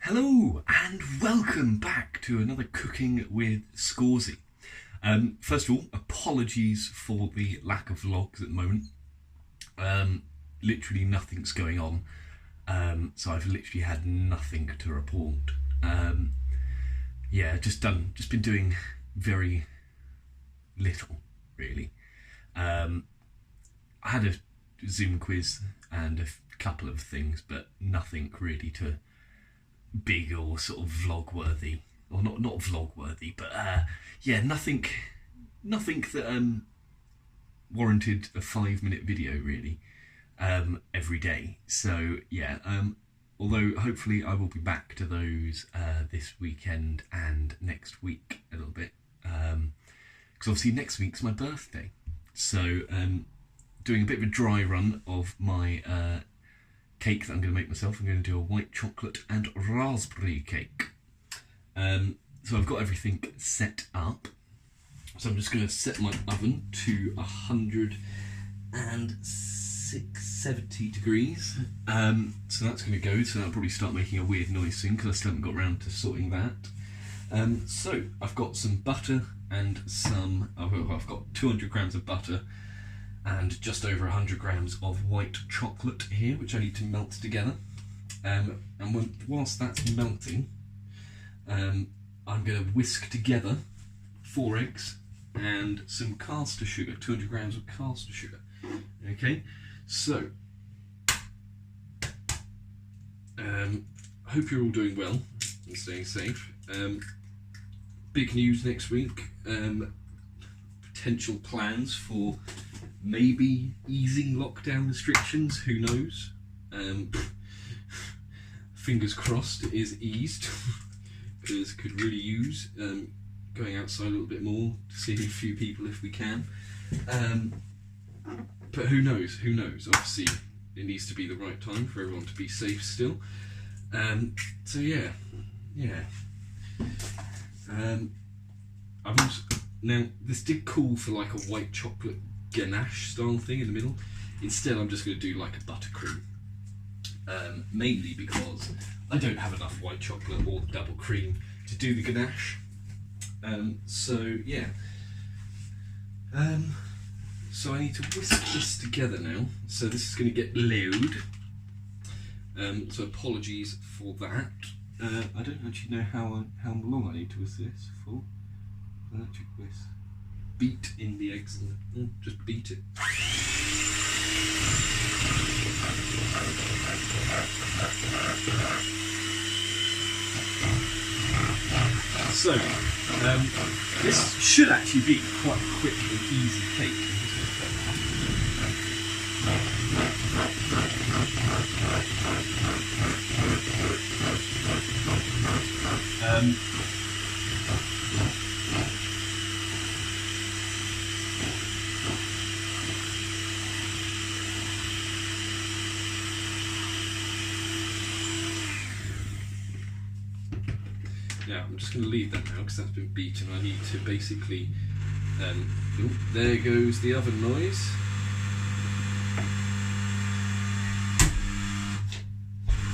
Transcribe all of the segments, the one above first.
Hello and welcome back to another Cooking with Scorzy. First of all, apologies for the lack of vlogs at the moment. Literally nothing's going on, so I've literally had nothing to report. Just been doing very little, really. I had a Zoom quiz and a couple of things, but nothing really to big or sort of vlog worthy, or not vlog worthy, but nothing that warranted a 5-minute video really every day. So although hopefully I will be back to those this weekend and next week a little bit, because obviously next week's my birthday, so doing a bit of a dry run of my cake that I'm going to make myself. I'm going to do a white chocolate and raspberry cake. So I've got everything set up. So I'm just going to set my oven to 170 degrees. So that's going to go. So that'll probably start making a weird noise soon because I still haven't got around to sorting that. So I've got some butter and I've got 200 grams of butter and just over 100 grams of white chocolate here, which I need to melt together. Whilst that's melting, I'm going to whisk together 4 eggs and some caster sugar, 200 grams of caster sugar. Okay, so hope you're all doing well and staying safe. Big news next week, potential plans for maybe easing lockdown restrictions, who knows? Fingers crossed it is eased, because could really use going outside a little bit more, seeing a few people if we can. But who knows? Obviously it needs to be the right time for everyone to be safe still. Now this did call for like a white chocolate ganache style thing in the middle. Instead I'm just going to do like a buttercream, mainly because I don't have enough white chocolate or double cream to do the ganache. So I need to whisk this together now. So this is going to get loud, so apologies for that. I don't actually know how long I need to whisk this for. Electric whisk. Beat in the eggs and just beat it. So this should actually be quite a quick and easy cake. Yeah, I'm just going to leave that now because that's been beaten. I need to basically, there goes the oven noise.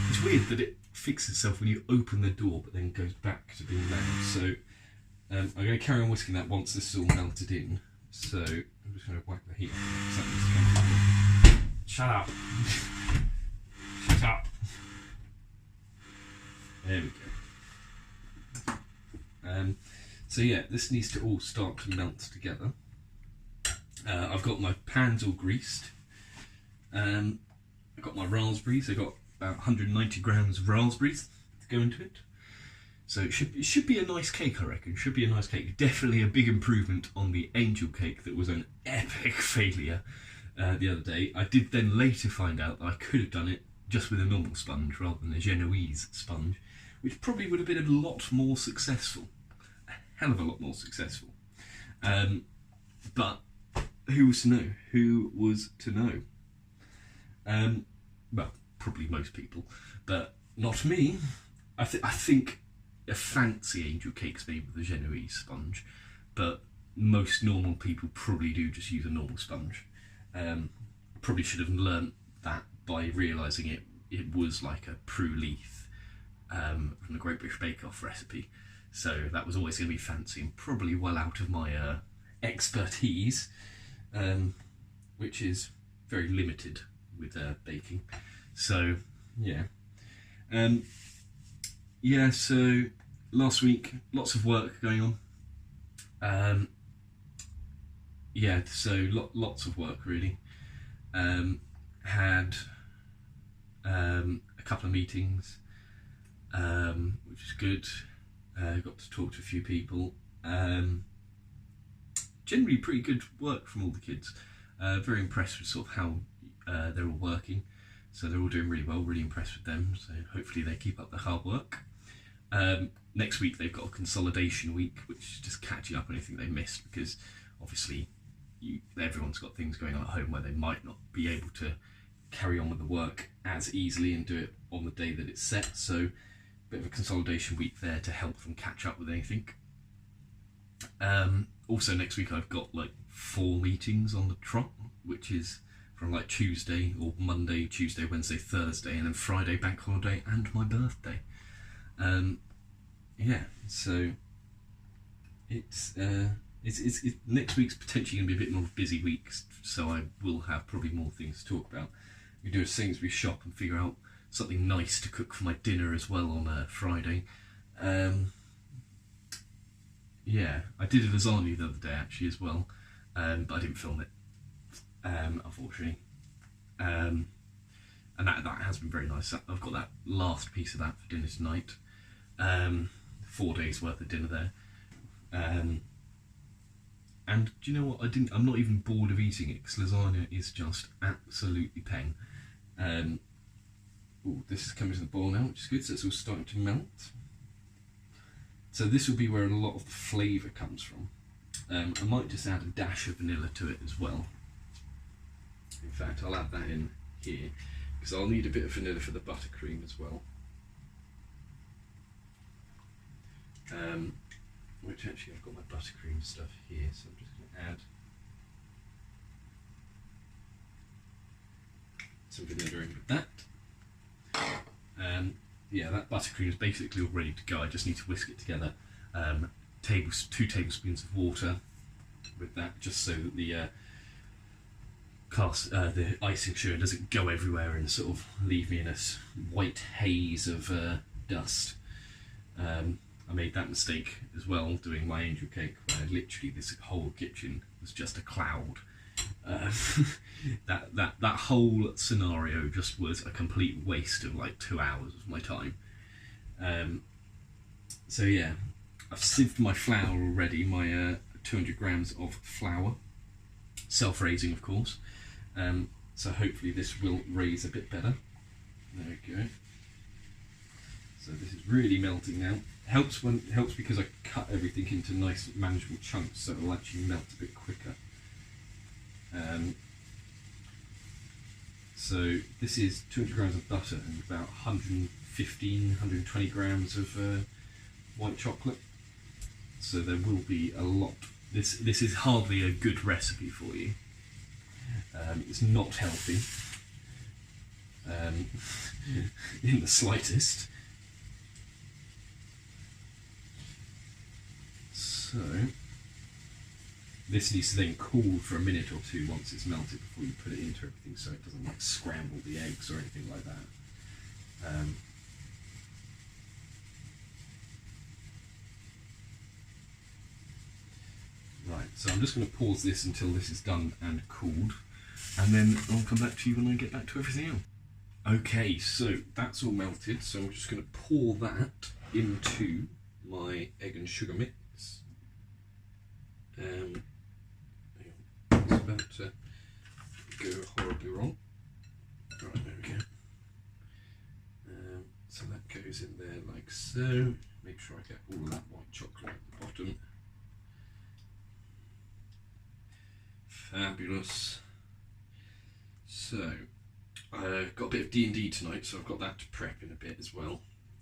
It's weird that it fixes itself when you open the door but then goes back to being loud. So I'm going to carry on whisking that once this is all melted in. So I'm just going to whack the heat on. Shut up. Shut up. There we go. So yeah, this needs to all start to melt together. I've got my pans all greased. I've got my raspberries. I've got about 190 grams of raspberries to go into it. So it should be a nice cake, I reckon. Should be a nice cake. Definitely a big improvement on the angel cake that was an epic failure the other day. I did then later find out that I could have done it just with a normal sponge rather than a Genoese sponge, which probably would have been a lot more successful. A hell of a lot more successful. But who was to know? Who was to know? Well, probably most people, but not me. I think a fancy angel cake's made with a Genoese sponge, but most normal people probably do just use a normal sponge. Probably should have learnt that by realising it was like a Prue Leith from the Great British Bake Off recipe. So that was always going to be fancy and probably well out of my expertise, which is very limited with baking. So yeah. Yeah, so last week, lots of work going on. Yeah, so lots of work really. Had a couple of meetings, which is good. Got to talk to a few people. Generally pretty good work from all the kids. Very impressed with sort of how they're all working. So they're all doing really well, really impressed with them. So hopefully they keep up the hard work. Next week they've got a consolidation week, which is just catching up on anything they missed, because obviously everyone's got things going on at home where they might not be able to carry on with the work as easily and do it on the day that it's set. So a bit of a consolidation week there to help them catch up with anything. Also next week I've got like 4 meetings on the trot, which is from like Tuesday or Monday, Tuesday, Wednesday, Thursday, and then Friday bank holiday and my birthday. Yeah, so it's next week's potentially going to be a bit more of a busy week, so I will have probably more things to talk about. We do a Sainsbury's shop and figure out something nice to cook for my dinner as well on Friday. Yeah, I did a lasagna the other day actually as well, but I didn't film it, unfortunately. And that has been very nice. I've got that last piece of that for dinner tonight. 4 days worth of dinner there. And do you know what? I'm not even bored of eating it, because lasagna is just absolutely peng. Ooh, this is coming to the boil now, which is good. So it's all starting to melt. So this will be where a lot of the flavour comes from. I might just add a dash of vanilla to it as well. In fact, I'll add that in here, because I'll need a bit of vanilla for the buttercream as well. Which actually I've got my buttercream stuff here, so I'm just going to add some vanilla in with that. Yeah, that buttercream is basically all ready to go. I just need to whisk it together. 2 tablespoons of water with that, just so that the the icing sugar doesn't go everywhere and sort of leave me in a white haze of dust. I made that mistake as well doing my angel cake, where literally this whole kitchen was just a cloud. That whole scenario just was a complete waste of like 2 hours of my time. So yeah, I've sieved my flour already, my 200 grams of flour, self-raising of course. So hopefully this will raise a bit better. There we go. So this is really melting now. Helps because I cut everything into nice manageable chunks, so it'll actually melt a bit quicker. So this is 200 grams of butter and about 120 grams of white chocolate. So there will be a lot. This is hardly a good recipe for you. It's not healthy in the slightest. So this needs to then cool for a minute or 2 once it's melted before you put it into everything, so it doesn't like scramble the eggs or anything like that. Right, so I'm just going to pause this until this is done and cooled, and then I'll come back to you when I get back to everything else. Okay, so that's all melted, so I'm just going to pour that into my egg and sugar mix. It's about to go horribly wrong. Right, there we go. So that goes in there like so. Make sure I get all of that white chocolate at the bottom. Fabulous. So, I've got a bit of D&D tonight, so I've got that to prep in a bit as well.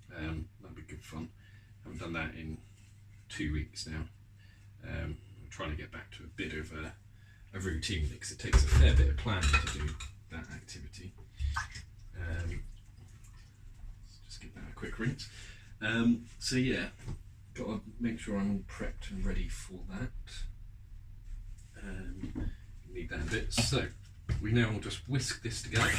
That'll be good fun. Haven't done that in 2 weeks now. I'm trying to get back to a bit of a routine, because it takes a fair bit of planning to do that activity. Let's just give that a quick rinse. So yeah, got to make sure I'm all prepped and ready for that. Need that a bit. So we now will just whisk this together.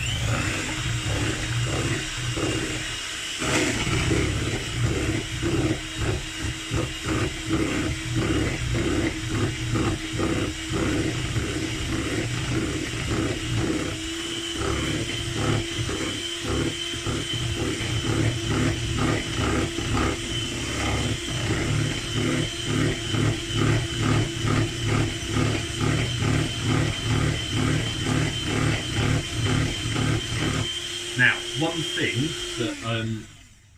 Now, one thing that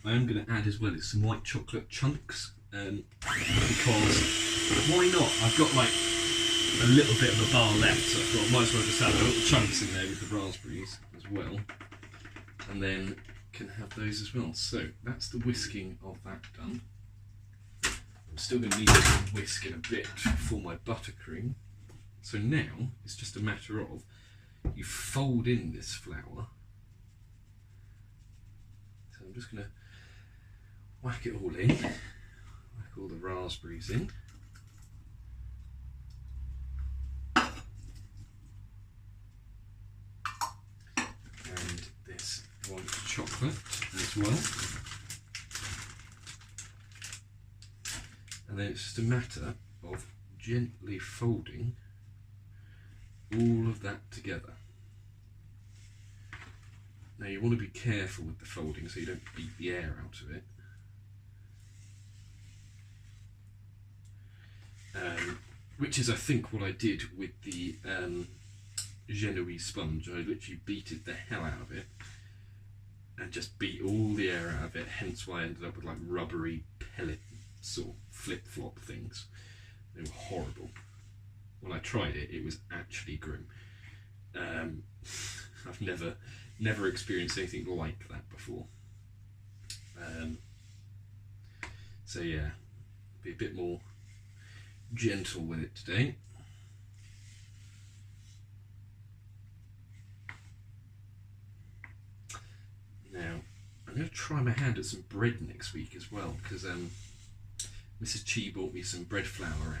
I am going to add as well is some white chocolate chunks, because why not? I've got like a little bit of a bar left, so I thought I might as well just add the little chunks in there with the raspberries as well, and then can have those as well. So that's the whisking of that done. I'm still going to need to whisk it a bit for my buttercream. So now it's just a matter of you fold in this flour. So I'm just going to whack it all in, whack all the raspberries in. And this white chocolate as well. And then it's just a matter of gently folding all of that together. Now you want to be careful with the folding so you don't beat the air out of it. Which is, I think, what I did with the Genoese sponge. I literally beated the hell out of it and just beat all the air out of it, hence why I ended up with like rubbery pellet sort of flip-flop things. They were horrible. When I tried it, it was actually grim. I've never experienced anything like that before. So yeah, be a bit more gentle with it today. Now, I'm going to try my hand at some bread next week as well, because Mrs. Chi bought me some bread flour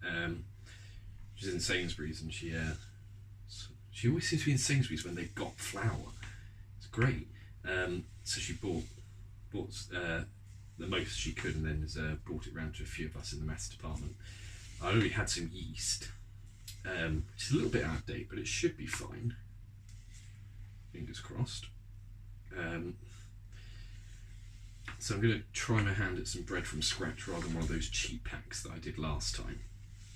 around. She's in Sainsbury's, and she always seems to be in Sainsbury's when they've got flour. It's great. So she bought the most she could, and then has brought it round to a few of us in the maths department. I already had some yeast. It's a little bit out of date, but it should be fine. Fingers crossed. So I'm going to try my hand at some bread from scratch rather than one of those cheap packs that I did last time.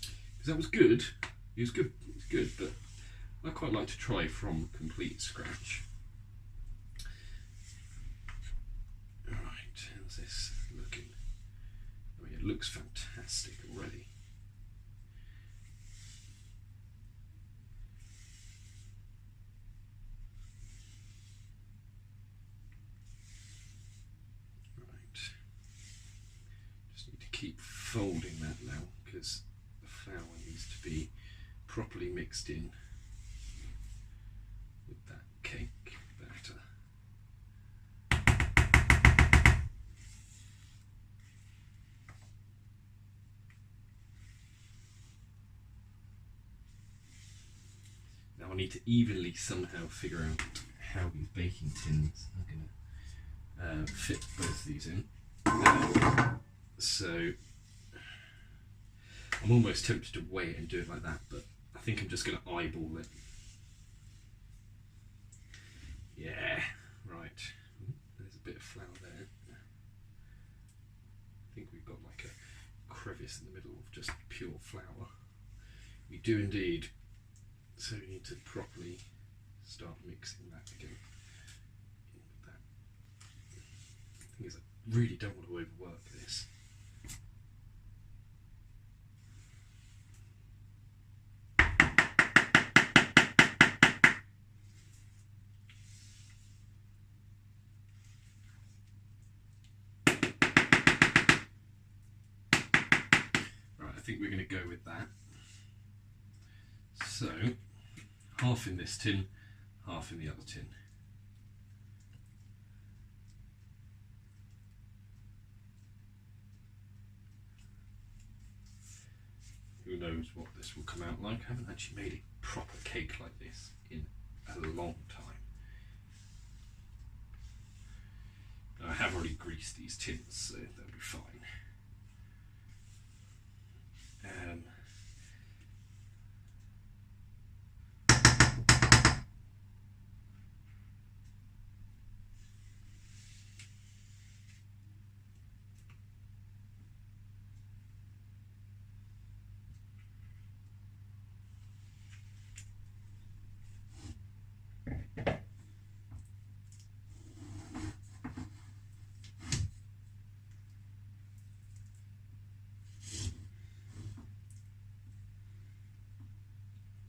Because that was good. It was good, but I quite like to try from complete scratch. Alright, how's this looking? I mean, it looks fantastic already. Keep folding that now because the flour needs to be properly mixed in with that cake batter. Now I need to evenly somehow figure out how these baking tins are going to fit both of these in. So I'm almost tempted to weigh it and do it like that, but I think I'm just going to eyeball it. Yeah, right. There's a bit of flour there. I think we've got like a crevice in the middle of just pure flour. We do indeed. So we need to properly start mixing that again. The thing is, I really don't want to overwork this. I think we're going to go with that. So, half in this tin, half in the other tin. knows what this will come out like. I haven't actually made a proper cake like this in a long time. I have already greased these tins, so they'll be fine.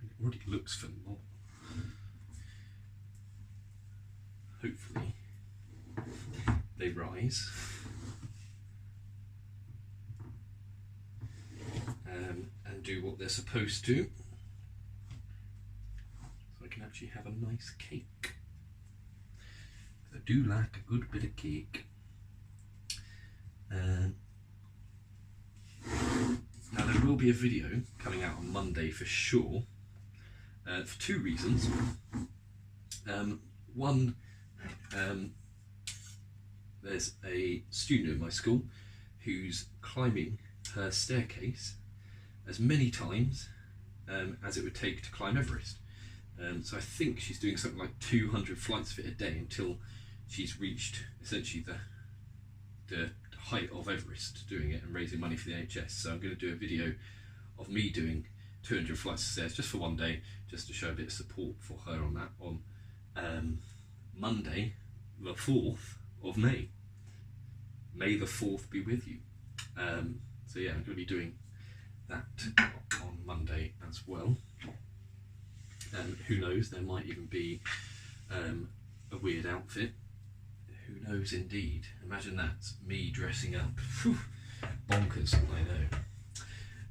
It already looks phenomenal. Hopefully they rise. And do what they're supposed to. So I can actually have a nice cake. I do like a good bit of cake. Now there will be a video coming out on Monday for sure, for two reasons. One, there's a student at my school who's climbing her staircase as many times as it would take to climb Everest. So I think she's doing something like 200 flights of it a day until she's reached essentially the height of Everest doing it and raising money for the NHS. So I'm going to do a video of me doing 200 flights of stairs just for one day, just to show a bit of support for her on that, on Monday the 4th of May. May the 4th be with you. So yeah, I'm going to be doing that on Monday as well. Who knows, there might even be a weird outfit. Who knows indeed. Imagine that, me dressing up. Whew, bonkers, I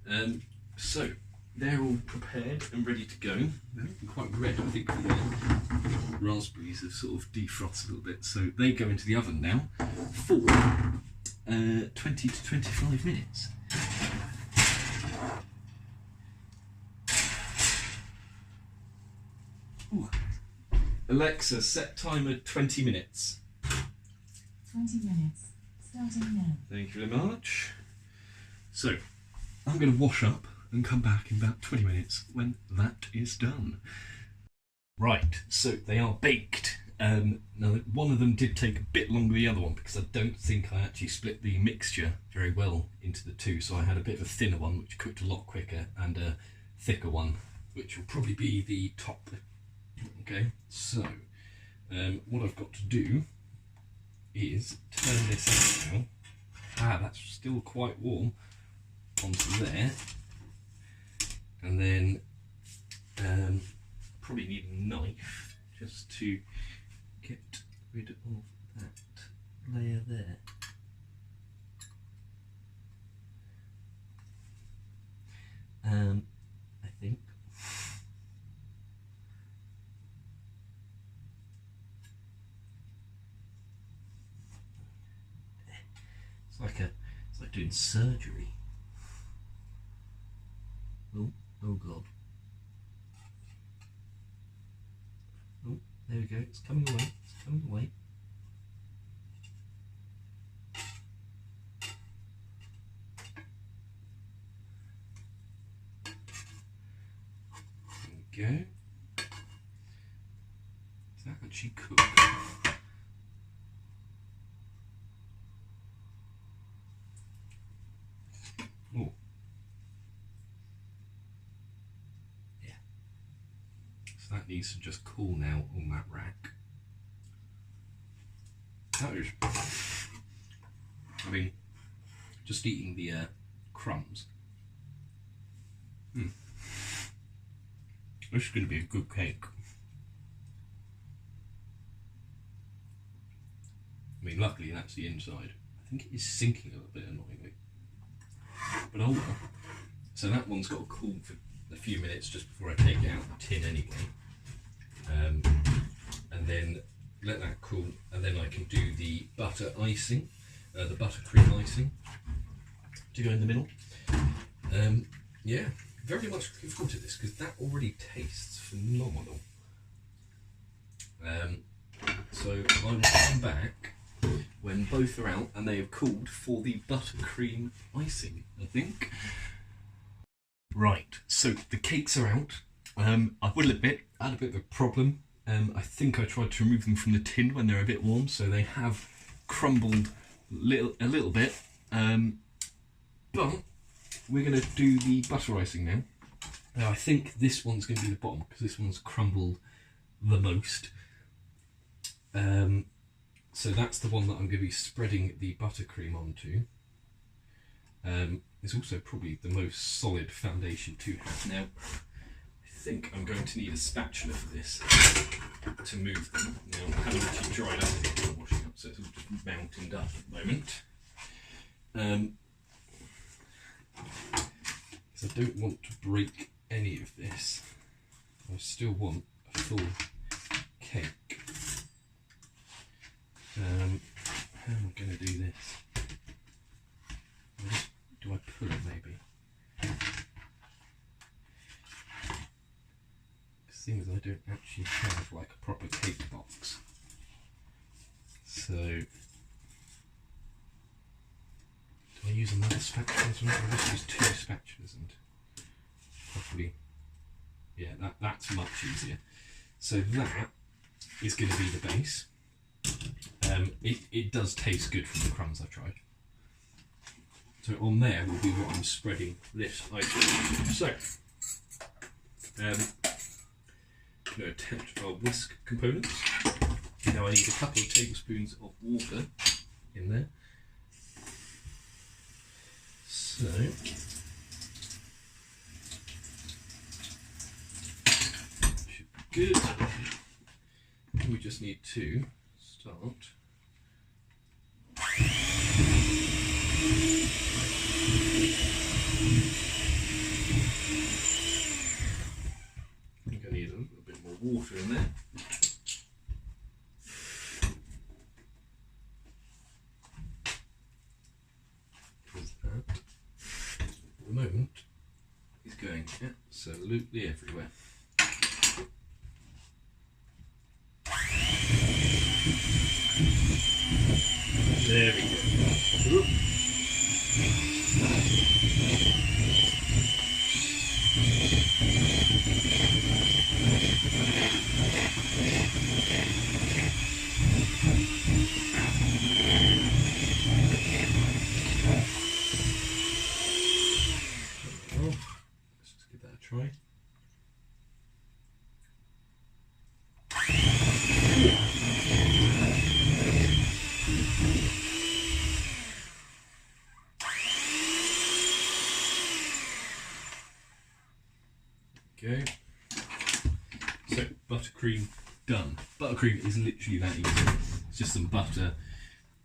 know. So, they're all prepared and ready to go. They're looking quite red. I think the raspberries have sort of defrosted a little bit. So they go into the oven now for 20 to 25 minutes. Ooh. Alexa, set timer 20 minutes. 20 minutes, starting now. Thank you very much. So, I'm going to wash up and come back in about 20 minutes when that is done. Right, so they are baked. Now, one of them did take a bit longer than the other one because I don't think I actually split the mixture very well into the two. So I had a bit of a thinner one, which cooked a lot quicker, and a thicker one, which will probably be the top. Okay, so what I've got to do is turn this out now. That's still quite warm, onto there, and then probably need a knife just to get rid of that layer there. I think. It's like doing surgery. Oh God. Oh, there we go. It's coming away. It's coming away. There we go. Is that actually cooked? Oh. Yeah. So that needs to just cool now on that rack. That is, I mean, just eating the crumbs. This is going to be a good cake. I mean, luckily that's the inside. I think it is sinking a little bit annoyingly. But oh well. So that one's got to cool for a few minutes just before I take it out of the tin anyway. And then let that cool, and then I can do the butter icing, the buttercream icing to go in the middle. Yeah, very much looking forward to this because that already tastes phenomenal. So I will come back when both are out and they have called for the buttercream icing, I think. Right, so the cakes are out. I will admit, I had a bit of a problem. I think I tried to remove them from the tin when they're a bit warm, so they have crumbled a little bit. But we're going to do the butter icing now. Now I think this one's going to be the bottom because this one's crumbled the most. So that's the one that I'm going to be spreading the buttercream onto. It's also probably the most solid foundation to have. Now, I think I'm going to need a spatula for this to move them. Now, I haven't actually dried up anything washing up, so it's all just mountained up at the moment. Because I don't want to break any of this. I still want a full cake. How am I going to do this? Do I pull it maybe? Seeing as I don't actually have like a proper cake box. So, do I use another spatula as well? I'll just use 2 spatulas and probably, yeah, that's much easier. So that is going to be the base. It does taste good from the crumbs I've tried. So on there will be what I'm spreading this item. So, going to attach our whisk components. Now I need a couple of tablespoons of water in there. So, should be good. We just need to start. I think I need a little bit more water in there. Because that, at the moment, is going absolutely everywhere. There we go. Oop. Let's just give that a try. Okay, so buttercream done. Buttercream is literally that easy. It's just some butter.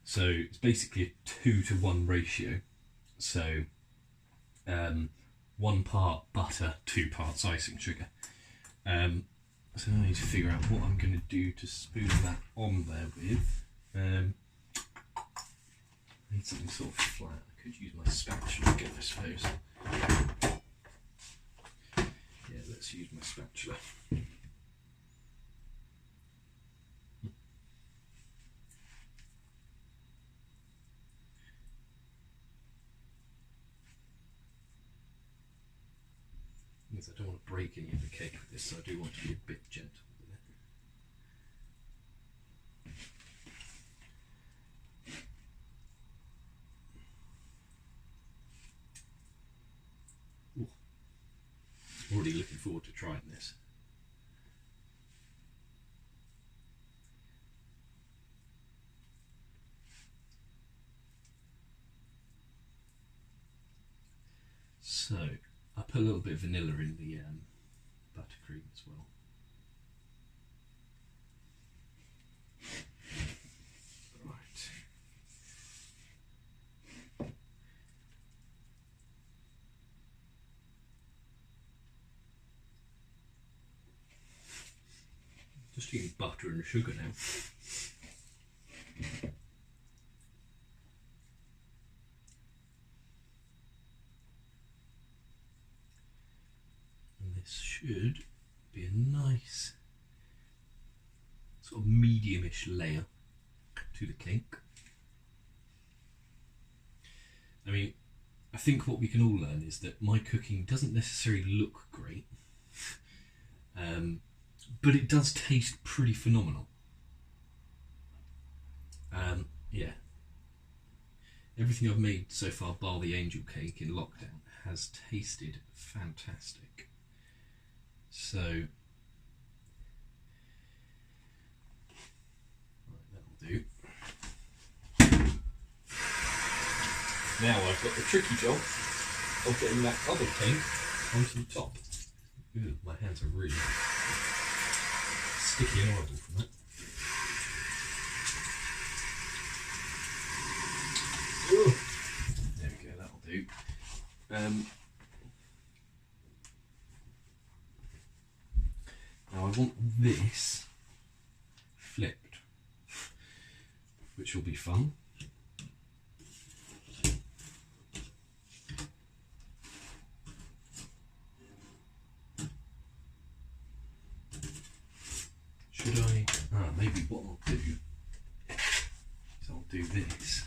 So it's basically a 2-to-1 ratio. So 1 part butter, 2 parts icing sugar. So I need to figure out what I'm going to do to spoon that on there with. I need something sort of flat. I could use my spatula again, I suppose. Yeah, let's use my spatula. Because I don't want to break any of the cake with this, so I do want to be a bit gentle with it. Ooh. Already looking forward to trying this. So, I put a little bit of vanilla in the buttercream as well. Right. Just using butter and sugar now. this should be a nice sort of medium-ish layer to the cake. I mean, I think what we can all learn is that my cooking doesn't necessarily look great, but it does taste pretty phenomenal. Yeah. Everything I've made so far, bar the angel cake in lockdown, has tasted fantastic. So, right, that'll do. Now I've got the tricky job of getting that other cake onto the top. Ooh, my hands are really sticky and horrible from that. Ooh. There we go, that'll do. Now I want this flipped, which will be fun. Should I? Maybe what I'll do is I'll do this.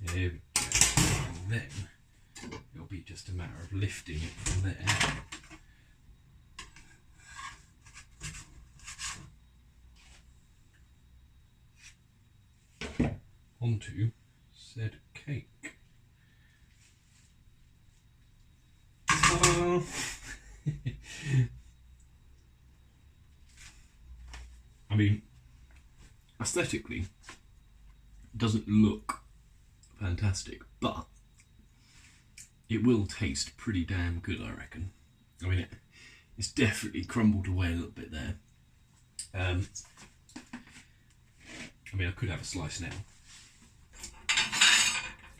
There we go. And then it'll be just a matter of lifting it from there. Onto said cake. Ta-da! I mean, aesthetically, it doesn't look fantastic, but it will taste pretty damn good, I reckon. I mean, it's definitely crumbled away a little bit there. I mean, I could have a slice now.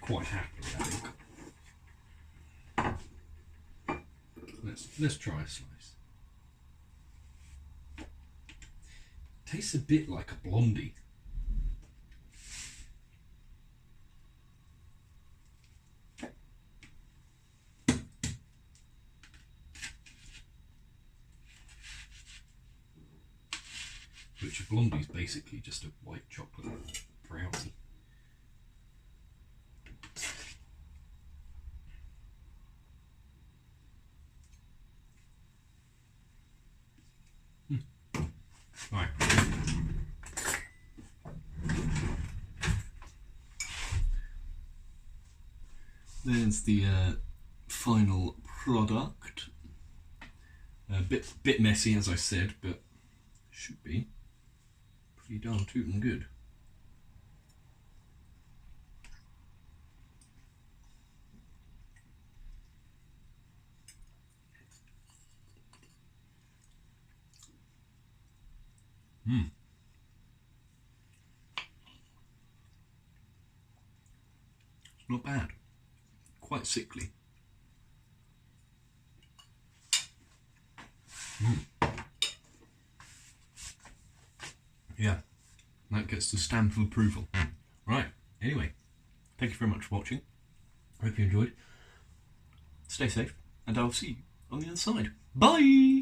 Quite happily, I think. Let's try a slice. Tastes a bit like a blondie. Which a blondie is basically just a white chocolate brownie. Right. There's the final product. A bit messy, as I said, but should be pretty darn tootin' good. It's not bad. Quite sickly. Yeah, that gets the stamp of approval. Right, anyway, thank you very much for watching. I hope you enjoyed. Stay safe, and I'll see you on the other side. Bye!